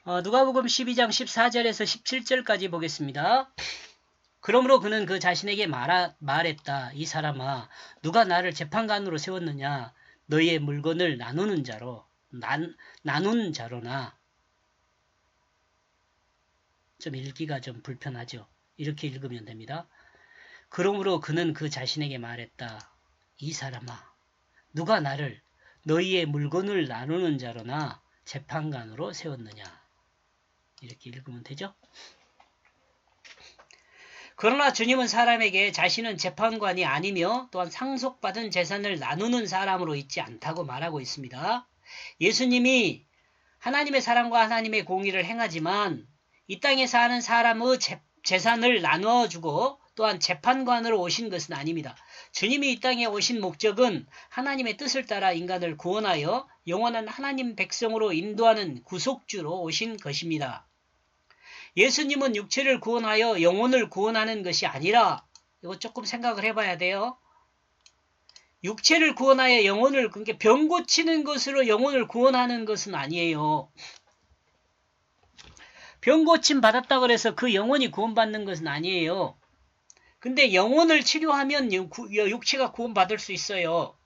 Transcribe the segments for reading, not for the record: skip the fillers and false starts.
누가복음 12장 14절에서 17절까지 보겠습니다. 그러므로 그는 그 자신에게 말했다. 이 사람아, 누가 나를 재판관으로 세웠느냐? 너희의 물건을 나누는 자로, 나눈 자로나. 좀 읽기가 좀 불편하죠. 이렇게 읽으면 됩니다. 그러므로 그는 그 자신에게 말했다. 이 사람아, 누가 나를 너희의 물건을 나누는 자로나 재판관으로 세웠느냐? 이렇게 읽으면 되죠. 그러나 주님은 사람에게 자신은 재판관이 아니며 또한 상속받은 재산을 나누는 사람으로 있지 않다고 말하고 있습니다. 예수님이 하나님의 사랑과 하나님의 공의를 행하지만 이 땅에 사는 사람의 재산을 나눠주고 또한 재판관으로 오신 것은 아닙니다. 주님이 이 땅에 오신 목적은 하나님의 뜻을 따라 인간을 구원하여 영원한 하나님 백성으로 인도하는 구속주로 오신 것입니다. 예수님은 육체를 구원하여 영혼을 구원하는 것이 아니라, 이거 조금 생각을 해봐야 돼요. 육체를 구원하여 영혼을, 그러니까 병 고치는 것으로 영혼을 구원하는 것은 아니에요. 병 고침 받았다고 해서 그 영혼이 구원받는 것은 아니에요. 근데 영혼을 치료하면 육체가 구원받을 수 있어요.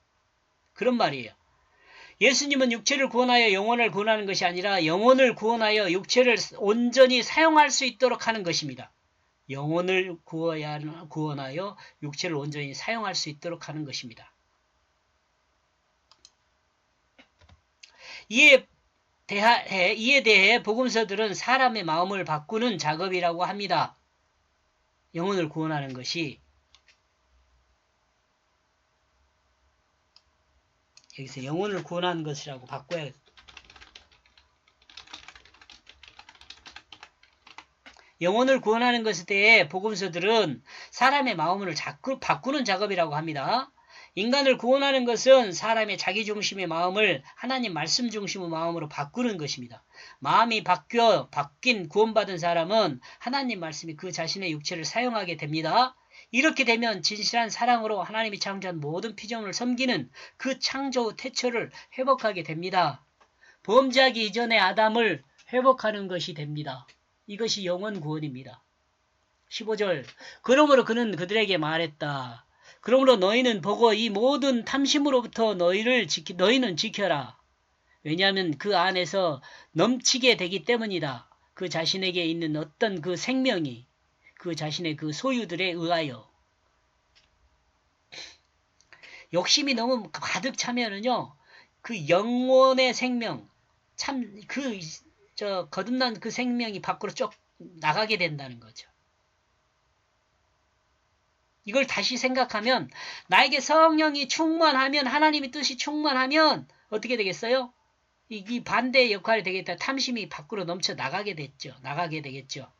그런 말이에요. 예수님은 육체를 구원하여 영혼을 구원하는 것이 아니라 영혼을 구원하여 육체를 온전히 사용할 수 있도록 하는 것입니다. 영혼을 구원하여 육체를 온전히 사용할 수 있도록 하는 것입니다. 이에 대해 복음서들은 사람의 마음을 바꾸는 작업이라고 합니다. 영혼을 구원하는 것이. 여기서 영혼을 구원하는 것이라고 바꿔야 영혼을 구원하는 것에 대해 복음서들은 사람의 마음을 바꾸는 작업이라고 합니다. 인간을 구원하는 것은 사람의 자기중심의 마음을 하나님 말씀 중심의 마음으로 바꾸는 것입니다. 마음이 바뀐 구원받은 사람은 하나님 말씀이 그 자신의 육체를 사용하게 됩니다. 이렇게 되면 진실한 사랑으로 하나님이 창조한 모든 피조물을 섬기는 그 창조 태초를 회복하게 됩니다. 범죄하기 이전의 아담을 회복하는 것이 됩니다. 이것이 영혼 구원입니다. 15절 그러므로 그는 그들에게 말했다. 그러므로 너희는 보고 이 모든 탐심으로부터 너희는 지켜라. 왜냐하면 그 안에서 넘치게 되기 때문이다. 그 자신에게 있는 어떤 그 생명이 그 자신의 그 소유들에 의하여 욕심이 너무 가득 차면은요, 그 영혼의 생명, 거듭난 그 생명이 밖으로 쭉 나가게 된다는 거죠. 이걸 다시 생각하면, 나에게 성령이 충만하면, 하나님의 뜻이 충만하면, 어떻게 되겠어요? 이 반대의 역할이 되겠다. 탐심이 밖으로 넘쳐 나가게 되겠죠.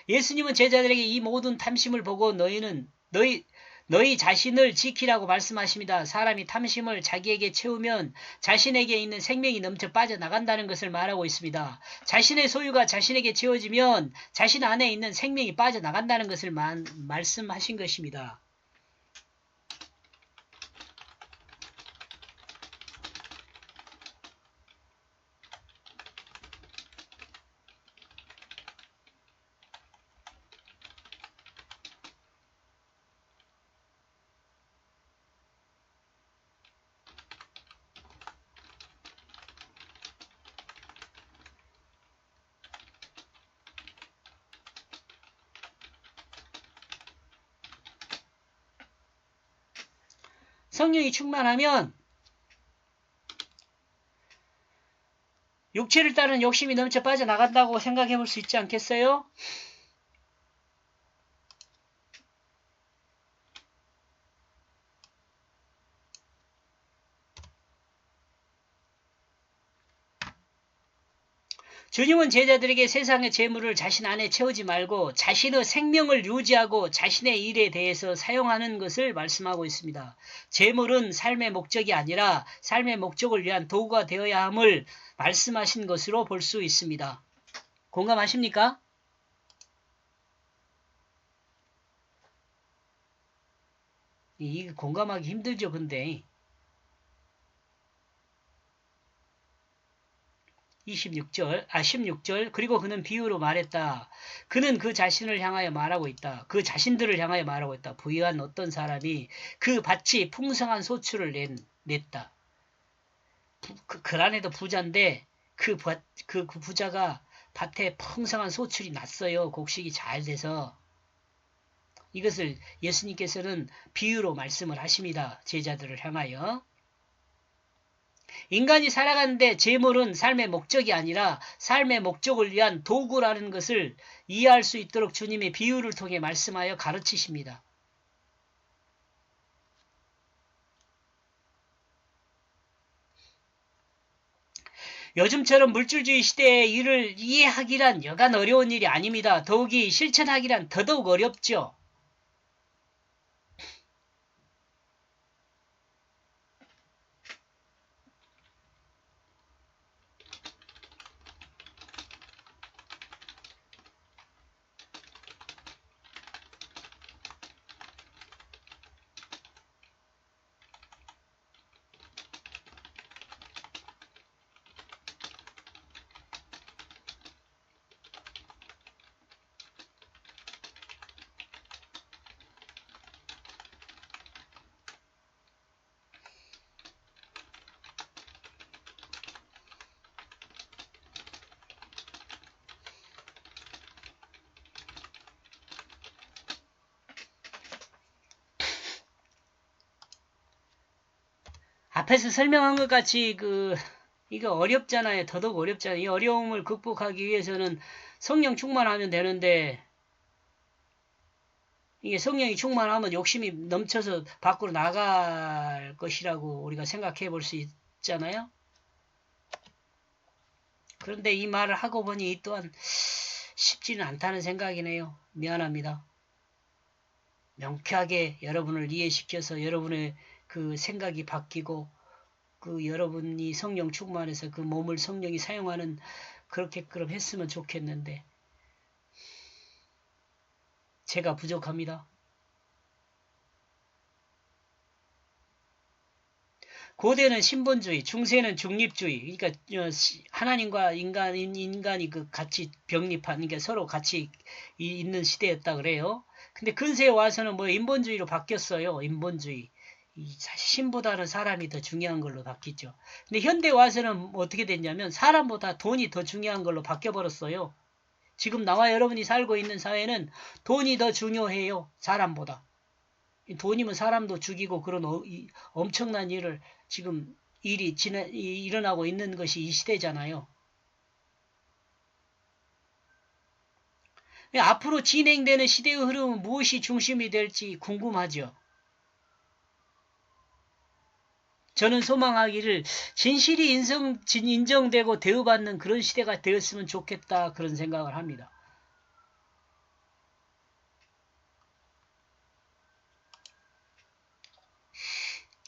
예수님은 제자들에게 이 모든 탐심을 보고 너희 자신을 지키라고 말씀하십니다. 사람이 탐심을 자기에게 채우면 자신에게 있는 생명이 넘쳐 빠져나간다는 것을 말하고 있습니다. 자신의 소유가 자신에게 채워지면 자신 안에 있는 생명이 빠져나간다는 것을 말씀하신 것입니다. 성령이 충만하면 육체를 따른 욕심이 넘쳐 빠져나간다고 생각해 볼 수 있지 않겠어요? 주님은 제자들에게 세상의 재물을 자신 안에 채우지 말고 자신의 생명을 유지하고 자신의 일에 대해서 사용하는 것을 말씀하고 있습니다. 재물은 삶의 목적이 아니라 삶의 목적을 위한 도구가 되어야 함을 말씀하신 것으로 볼 수 있습니다. 공감하십니까? 이 공감하기 힘들죠, 근데. 16절. 그리고 그는 비유로 말했다. 그는 그 자신을 향하여 말하고 있다. 그 자신들을 향하여 말하고 있다. 부유한 어떤 사람이 그 밭이 풍성한 소출을 냈다. 그 안에도 부자인데 그 부자가 밭에 풍성한 소출이 났어요. 곡식이 잘 돼서. 이것을 예수님께서는 비유로 말씀을 하십니다. 제자들을 향하여. 인간이 살아가는데 재물은 삶의 목적이 아니라 삶의 목적을 위한 도구라는 것을 이해할 수 있도록 주님의 비유를 통해 말씀하여 가르치십니다. 요즘처럼 물질주의 시대에 이를 이해하기란 여간 어려운 일이 아닙니다. 더욱이 실천하기란 더더욱 어렵죠. 앞에서 설명한 것 같이 이거 어렵잖아요. 더더욱 어렵잖아요. 이 어려움을 극복하기 위해서는 성령 충만하면 되는데 이게 성령이 충만하면 욕심이 넘쳐서 밖으로 나갈 것이라고 우리가 생각해 볼 수 있잖아요. 그런데 이 말을 하고 보니 이 또한 쉽지는 않다는 생각이네요. 미안합니다. 명쾌하게 여러분을 이해시켜서 여러분의 그 생각이 바뀌고 여러분이 성령 충만해서 그 몸을 성령이 사용하는 그렇게끔 했으면 좋겠는데 제가 부족합니다. 고대는 신본주의, 중세는 중립주의. 그러니까 하나님과 인간이 같이 병립한, 그러니까 서로 같이 있는 시대였다 그래요. 근데 근세에 와서는 뭐 인본주의로 바뀌었어요. 인본주의. 사실 신보다는 사람이 더 중요한 걸로 바뀌죠. 근데 현대 와서는 어떻게 됐냐면 사람보다 돈이 더 중요한 걸로 바뀌어버렸어요. 지금 나와 여러분이 살고 있는 사회는 돈이 더 중요해요. 사람보다. 돈이면 사람도 죽이고 그런 엄청난 일을 지금 일어나고 있는 것이 이 시대잖아요. 앞으로 진행되는 시대의 흐름은 무엇이 중심이 될지 궁금하죠. 저는 소망하기를 진실이 인정되고 대우받는 그런 시대가 되었으면 좋겠다 그런 생각을 합니다.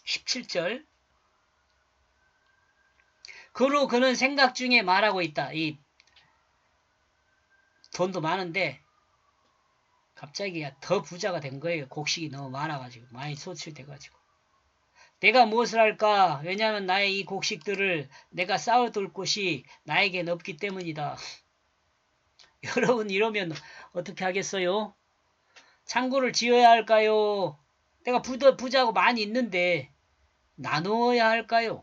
17절 그로 그는 생각 중에 말하고 있다. 이 돈도 많은데 갑자기 더 부자가 된 거예요. 곡식이 너무 많아가지고 많이 소출돼가지고 내가 무엇을 할까? 왜냐하면 나의 이 곡식들을 내가 쌓아둘 곳이 나에겐 없기 때문이다. 여러분 이러면 어떻게 하겠어요? 창고를 지어야 할까요? 내가 부자고 많이 있는데 나누어야 할까요?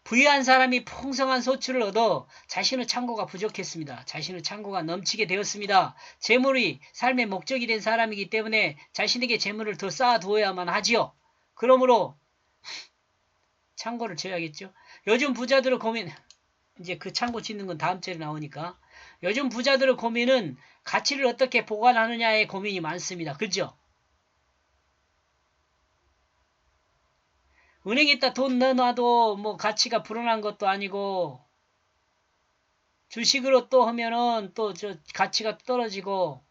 부유한 사람이 풍성한 소출을 얻어 자신의 창고가 부족했습니다. 자신의 창고가 넘치게 되었습니다. 재물이 삶의 목적이 된 사람이기 때문에 자신에게 재물을 더 쌓아두어야만 하지요. 그러므로 창고를 지어야겠죠. 요즘 부자들의 고민, 이제 그 창고 짓는 건 다음 주에 나오니까 요즘 부자들의 고민은 가치를 어떻게 보관하느냐에 고민이 많습니다. 그죠? 은행에다 돈 넣어놔도 뭐 가치가 불어난 것도 아니고 주식으로 또 하면은 또 저 가치가 떨어지고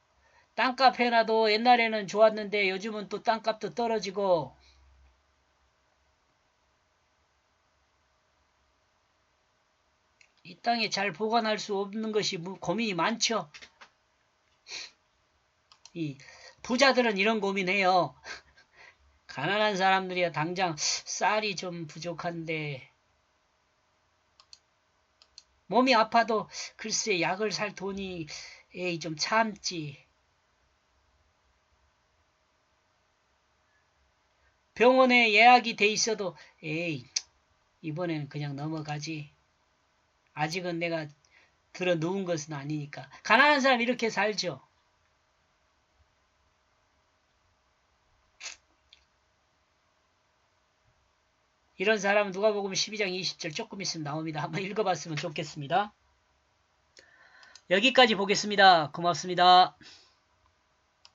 땅값 해놔도 옛날에는 좋았는데 요즘은 또 땅값도 떨어지고 이 땅에 잘 보관할 수 없는 것이 고민이 많죠. 이 부자들은 이런 고민해요. 가난한 사람들이야 당장 쌀이 좀 부족한데 몸이 아파도 글쎄 약을 살 돈이 에이 좀 참지. 병원에 예약이 돼 있어도 에이 이번에는 그냥 넘어가지. 아직은 내가 들어 누운 것은 아니니까. 가난한 사람 이렇게 살죠. 이런 사람은 누가복음 12장 20절 조금 있으면 나옵니다. 한번 읽어봤으면 좋겠습니다. 여기까지 보겠습니다. 고맙습니다.